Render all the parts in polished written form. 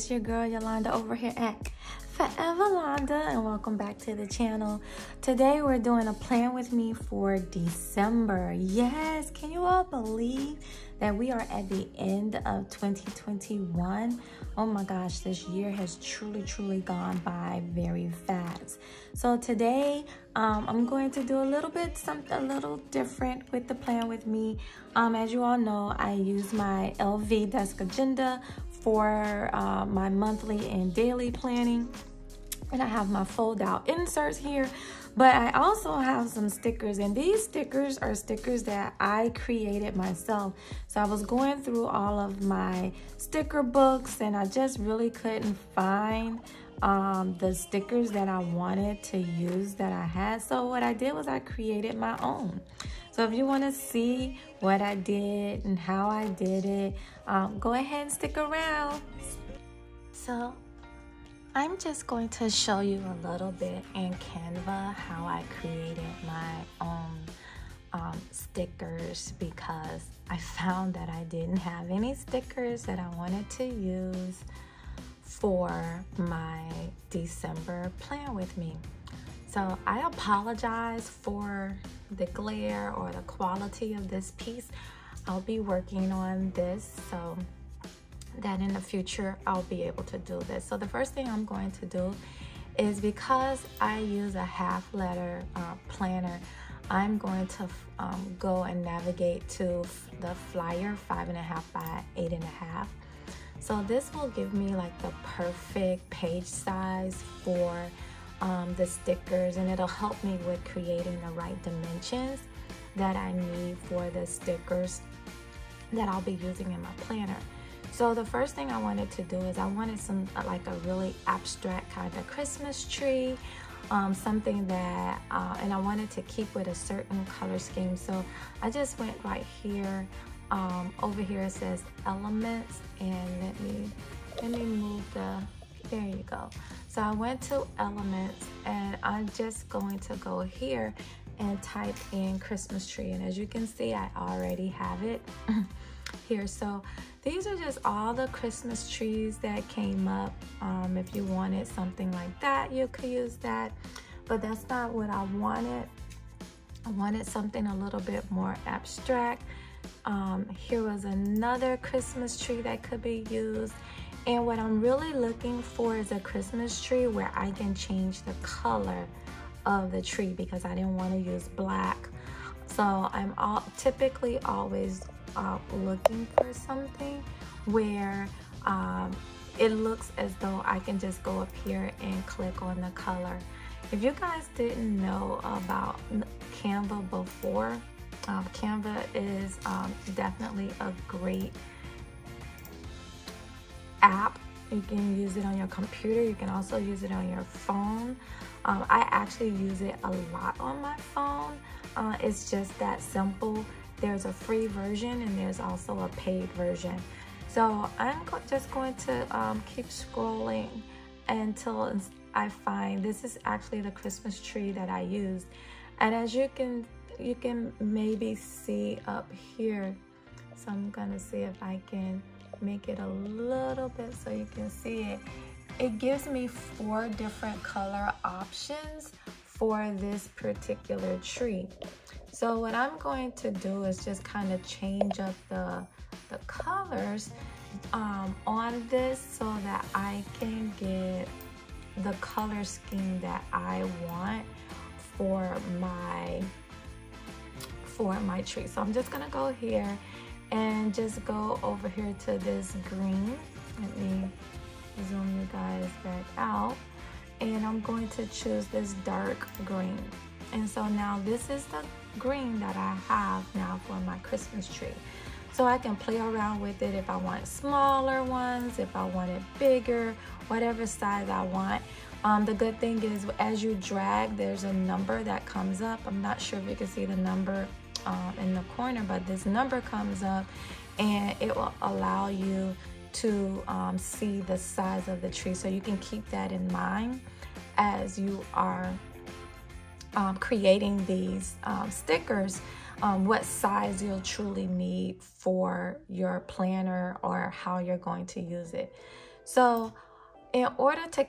It's your girl Yolanda over here at Forever Landa, and welcome back to the channel. Today we're doing a plan with me for December. Yes, can you all believe that we are at the end of 2021? Oh my gosh, this year has truly gone by very fast. So today I'm going to do a little different with the plan with me. As you all know, I use my LV Desk Agenda for my monthly and daily planning, and I have my fold out inserts here, but I also have some stickers, and these stickers are stickers that I created myself. So I was going through all of my sticker books and I just really couldn't find the stickers that I wanted to use that I had. So what I did was I created my own. So if you want to see what I did and how I did it, go ahead and stick around. So I'm just going to show you a little bit in Canva how I created my own stickers, because I found that I didn't have any stickers that I wanted to use for my December plan with me. So I apologize for the glare or the quality of this piece. I'll be working on this so that in the future I'll be able to do this. So the first thing I'm going to do is, because I use a half letter planner, I'm going to go and navigate to the flyer 5.5 by 8.5. So this will give me like the perfect page size for the stickers, and it'll help me with creating the right dimensions that I need for the stickers that I'll be using in my planner. So the first thing I wanted to do is I wanted some like a really abstract kind of Christmas tree, something that and I wanted to keep with a certain color scheme. So I just went right here. Over here it says elements, and let me move there you go. So I went to elements, and I'm just going to go here and type in Christmas tree, and as you can see I already have it here. So these are just all the Christmas trees that came up. If you wanted something like that, you could use that, but that's not what I wanted. I wanted something a little bit more abstract. Here was another Christmas tree that could be used, and what I'm really looking for is a Christmas tree where I can change the color of the tree, because I didn't want to use black. So I'm typically always looking for something where it looks as though I can just go up here and click on the color. If you guys didn't know about Canva before, Canva is definitely a great app. You can use it on your computer. You can also use it on your phone. I actually use it a lot on my phone. It's just that simple. There's a free version and there's also a paid version. So I'm just going to keep scrolling until I find, this is actually the Christmas tree that I used. And as you can maybe see up here, so I'm gonna see if I can make it a little bit so you can see it. It gives me 4 different color options for this particular tree. So what I'm going to do is just kind of change up the colors on this so that I can get the color scheme that I want for my tree. So I'm just gonna go here and just go over here to this green. Let me zoom you guys back out, and I'm going to choose this dark green. And so now this is the green that I have now for my Christmas tree. So I can play around with it if I want smaller ones, if I want it bigger, whatever size I want. The good thing is, as you drag, there's a number that comes up. I'm not sure if you can see the number in the corner, but this number comes up, and it will allow you to see the size of the tree. So you can keep that in mind as you are creating these stickers, what size you'll truly need for your planner or how you're going to use it. So in order to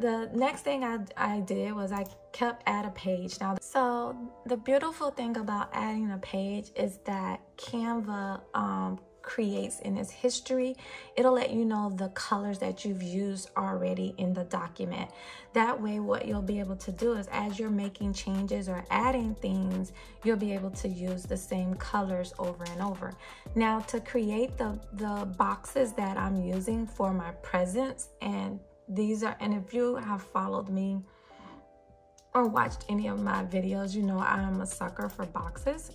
the next thing I did was I kept add a page. Now, so the beautiful thing about adding a page is that Canva creates in its history. It'll let you know the colors that you've used already in the document. That way, what you'll be able to do is as you're making changes or adding things, you'll be able to use the same colors over and over. Now, to create the boxes that I'm using for my presents, and if you have followed me or watched any of my videos, you know I'm a sucker for boxes.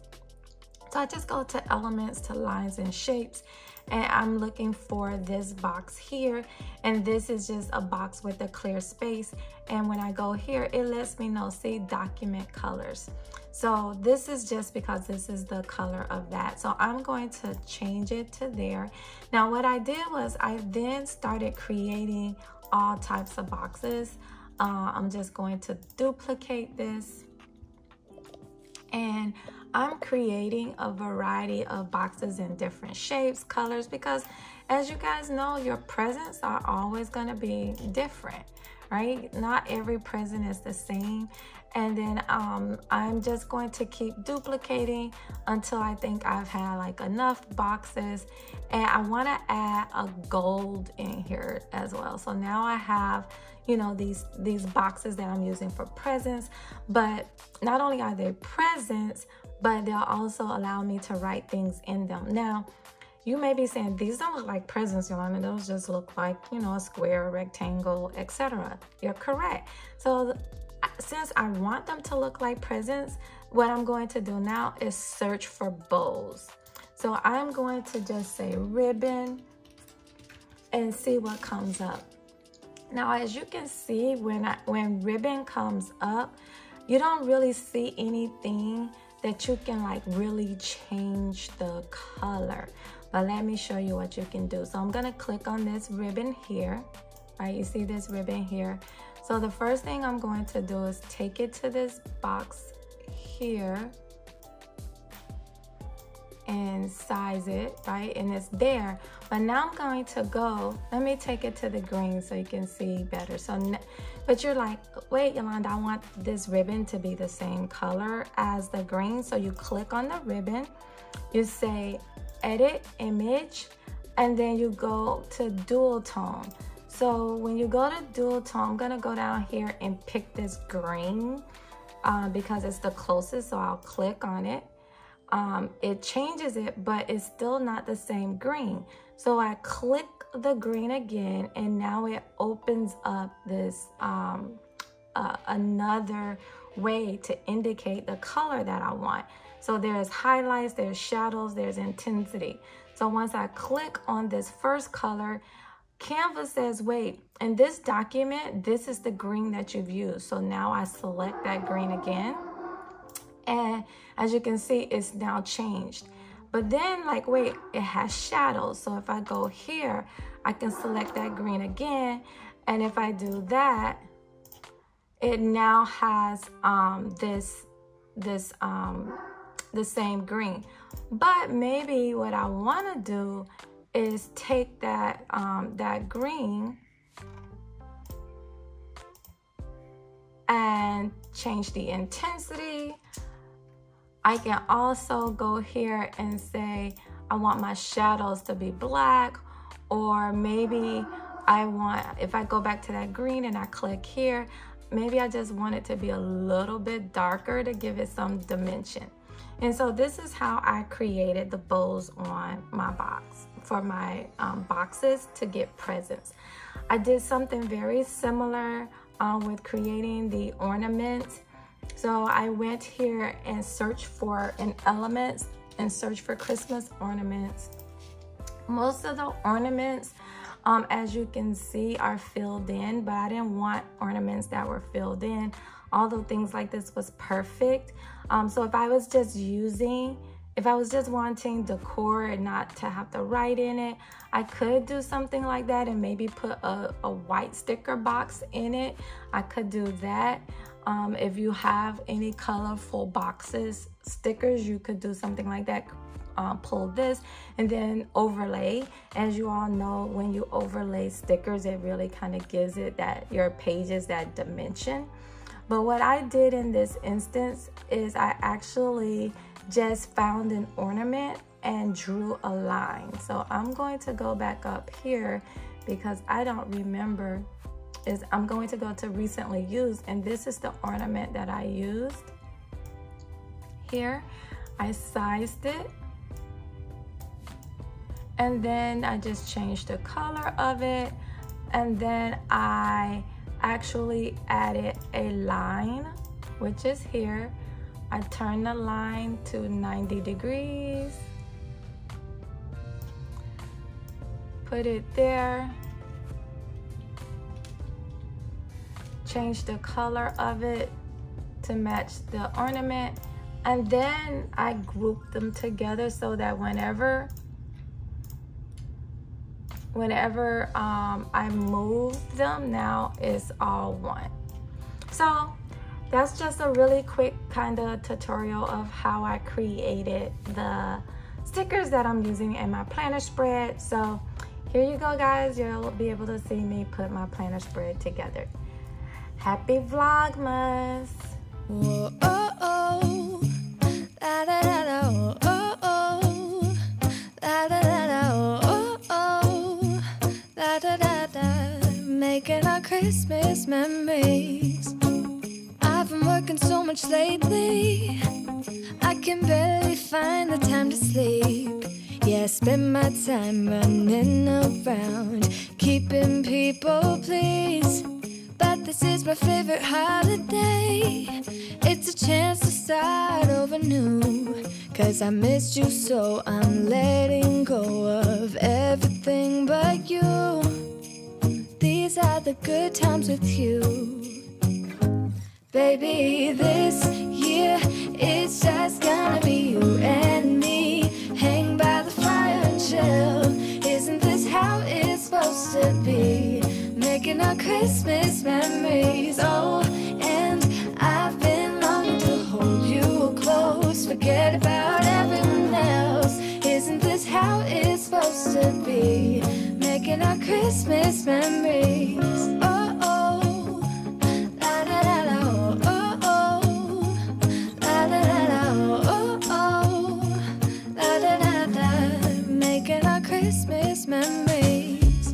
So I just go to elements, to lines and shapes, and I'm looking for this box here. And this is just a box with a clear space. And when I go here, it lets me know, see, document colors. So this is just because this is the color of that. So I'm going to change it to there. Now what I did was I then started creating all types of boxes. I'm just going to duplicate this, and I'm creating a variety of boxes in different shapes, colors, because as you guys know, your presents are always going to be different, right? Not every present is the same. And then I'm just going to keep duplicating until I think I've had like enough boxes. And I want to add a gold in here as well. So now I have, you know, these boxes that I'm using for presents, but not only are they presents, but they'll also allow me to write things in them. Now, you may be saying, these don't look like presents, Yolanda. Those just look like, you know, a square, a rectangle, etc. You're correct. So since I want them to look like presents, what I'm going to do now is search for bows. So I'm going to just say ribbon and see what comes up. Now, as you can see, when ribbon comes up, you don't really see anything that you can like really change the color. But let me show you what you can do. So I'm gonna click on this ribbon here, right? You see this ribbon here. So the first thing I'm going to do is take it to this box here and size it, right? And it's there. But now I'm going to go, let me take it to the green so you can see better. So, but you're like, wait, Yolanda, I want this ribbon to be the same color as the green. So you click on the ribbon, you say edit image, and then you go to dual tone. So when you go to dual tone, I'm gonna go down here and pick this green because it's the closest, so I'll click on it. It changes it, but it's still not the same green. So I click the green again, and now it opens up this another way to indicate the color that I want. So there's highlights, there's shadows, there's intensity. So once I click on this first color, Canva says, wait, in this document, this is the green that you've used. So now I select that green again. And as you can see, it's now changed. But then, like, wait, it has shadows. So if I go here, I can select that green again. And if I do that, it now has the same green. But maybe what I want to do is take that that green and change the intensity. I can also go here and say I want my shadows to be black, or maybe I want, if I go back to that green and I click here, maybe I just want it to be a little bit darker to give it some dimension. And so this is how I created the bows on my box for my boxes to get presents. I did something very similar with creating the ornaments. So I went here and searched for an element and searched for Christmas ornaments. Most of the ornaments, as you can see, are filled in, but I didn't want ornaments that were filled in, although things like this was perfect. So if I was just wanting decor and not to have to write in it, I could do something like that and maybe put a white sticker box in it. I could do that. If you have any colorful boxes, stickers, you could do something like that. pull this and then overlay. As you all know, when you overlay stickers, it really kind of gives it that your pages that dimension. But what I did in this instance is I actually just found an ornament and drew a line. So I'm going to go back up here because I don't remember. I'm going to go to recently used, and this is the ornament that I used. Here, I sized it, and then I just changed the color of it, and then I actually added a line, which is here. I turned the line to 90 degrees, put it there, change the color of it to match the ornament, and then I grouped them together so that whenever I move them, now it's all one. So that's just a really quick kind of tutorial of how I created the stickers that I'm using in my planner spread. So here you go, guys. You'll be able to see me put my planner spread together. Happy Vlogmas! Whoa, oh, oh. La, da, da, da, oh, oh, oh. La, da, da, da, oh, oh, oh. La, da, da, da. Making our Christmas memories. I've been working so much lately, I can barely find the time to sleep. Yeah, I spend my time running around, keeping people pleased. But this is my favorite holiday. It's a chance to start over new. 'Cause I missed you, so I'm letting go of everything but you. These are the good times with you. Baby, this year it's just gonna be you and me. Hang by the fire and chill. Isn't this how it's supposed to be? Making our Christmas memories. Oh, and I've been longing to hold you close. Forget about everyone else. Isn't this how it's supposed to be? Making our Christmas memories. Oh, oh. La, da, da, da, oh, oh, oh. La, da, da, da, oh, oh, oh. La, da, da, da. Making our Christmas memories.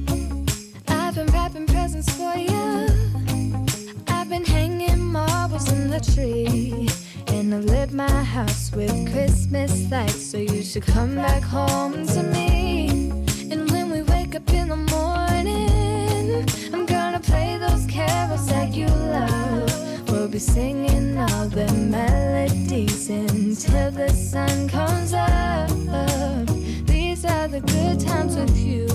I've been wrapping presents for you. I've been hanging marbles in the tree. And I've lit my house with Christmas lights. So you should come back home to me. And when we wake up in the morning, I'm gonna play those carols that you love. We'll be singing all the melodies until the sun comes up. These are the good times with you.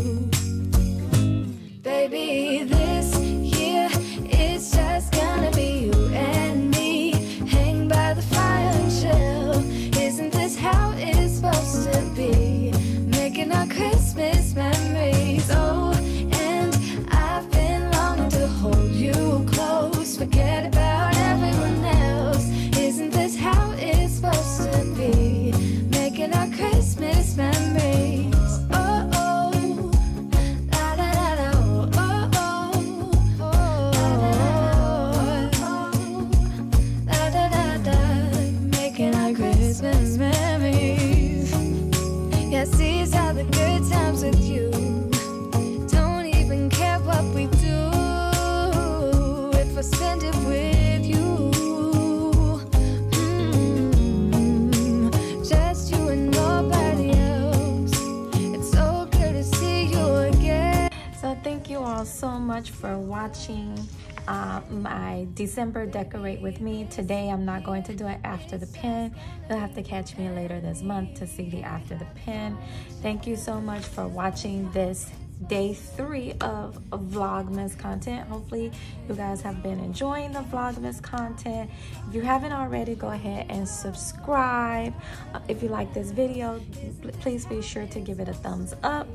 Baby, this year it's just gonna be you and me. Hang by the fire and chill. Isn't this how it's supposed to be? Making our Christmas memories. Oh, and I've been longing to hold you close. Forget about everyone else. Isn't this how it's supposed to be? Making our Christmas memories. Oh, oh. La, da, da, da, oh, oh, oh. La, da, da, da. Making our Christmas memories. Yes, these are the good times with you. Don't even care what we do if I spend it with you. Just you and nobody else. It's so good to see you again. So thank you all so much for watching my December decorate with me. Today I'm not going to do it after the pin. You'll have to catch me later this month to see the after the pin. Thank you so much for watching this day 3 of Vlogmas content. Hopefully you guys have been enjoying the Vlogmas content. If you haven't already, go ahead and subscribe. If you like this video, please be sure to give it a thumbs up.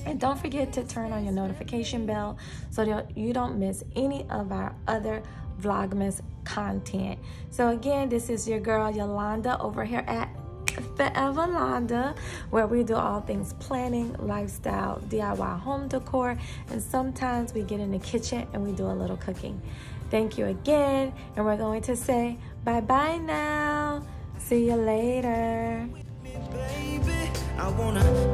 And don't forget to turn on your notification bell so that you don't miss any of our other Vlogmas content. So again, this is your girl Yolanda over here at Forever Landa, where we do all things planning, lifestyle, DIY home decor, and sometimes we get in the kitchen and we do a little cooking. Thank you again, and we're going to say bye-bye now. See you later. Baby, I wanna